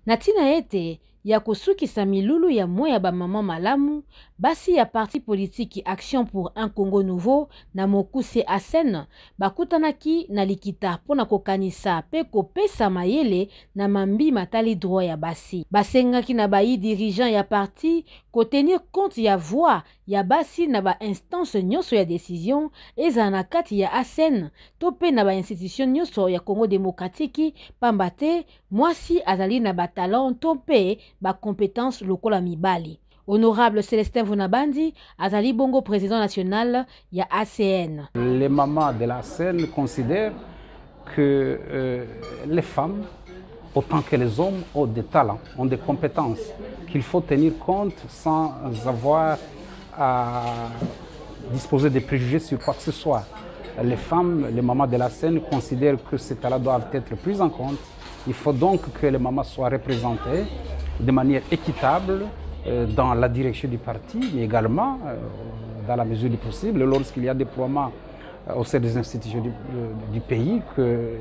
Natina ete ya kosukisa milulu ya moya ba mama malamu, basi ya parti politique Action pour un Congo Nouveau na Mokuse Asen bakutanaki na likita pona kokanisa pe kopesa mayele na mambi matali droit ya basi. Basengaki na bayi dirigeant ya parti ko tenir compte ya voix ya basi na ba instance nyonso ya décision eza na kati ya Asen to pe na ba institution nyonso ya Congo démocratique pambate mwasi azali na ba talent to pe ba compétence lokola mibali. Honorable Célestin Vunabandi, azali bongo président national ya ACN. Les mamans de la scène considèrent que les femmes, autant que les hommes, ont des talents, ont des compétences qu'il faut tenir compte sans avoir à disposer de préjugés sur quoi que ce soit. Les femmes, les mamans de la scène considèrent que ces talents doivent être pris en compte. Il faut donc que les mamans soient représentées de manière équitable dans la direction du parti, mais également dans la mesure du possible, lorsqu'il y a déploiement au sein des institutions du pays, que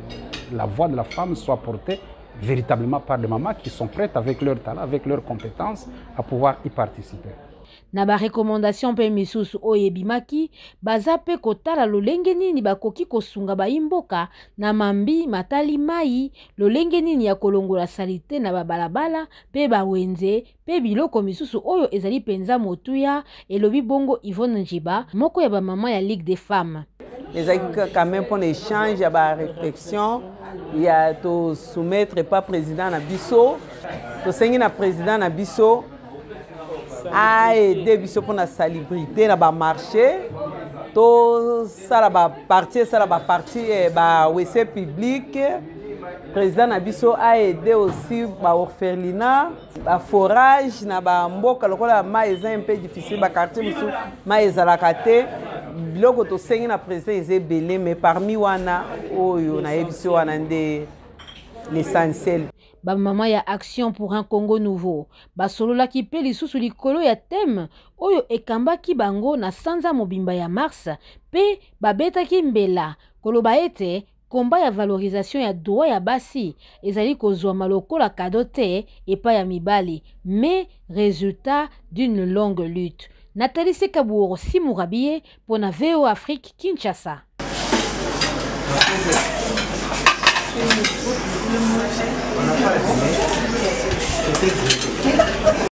la voix de la femme soit portée véritablement par des mamans qui sont prêtes avec leur talent, avec leurs compétences, à pouvoir y participer. Na ba recommandation pe misusu oyebimaki baza pe kotala lolenge nini bakoki kosunga baimboka na mambi matali mai lolenge nini ya kolongola salite na babalabala pe bawenze pe biloko misusu oyo ezali penza motuya elobi bongo Yvonne Njiba moko ya ba mama ya Ligue des femmes. Les quand même pour échange ya ba réflexion ya to soumettre pas président na biso to sengi na président na biso a aidé biso pour la salubrité na ba marché to sala ba parti ba WC public président na biso a aidé aussi ba orphelinat ba forage na ba mboka lokola mai un peu difficile ba quartier biso mai ezalaka te biloko to sengi na président ezebele mais parmi wana oyo na yebiso wana nde l'essentiel. Ba mama ya Action pour un Congo Nouveau basolola ki pe lisusu likolo ya thème oyo ekambaki bango na sanza mobimba ya mars pe babetaki mbela koloba ete komba ya valorisation ya droit ya basi ezali kozwa malokola kado te epa ya mibali mais résultat d'une longue lutte. Nathalie Sekabouro Simurabie pour na VO Afrique Kinshasa. On n'a pas la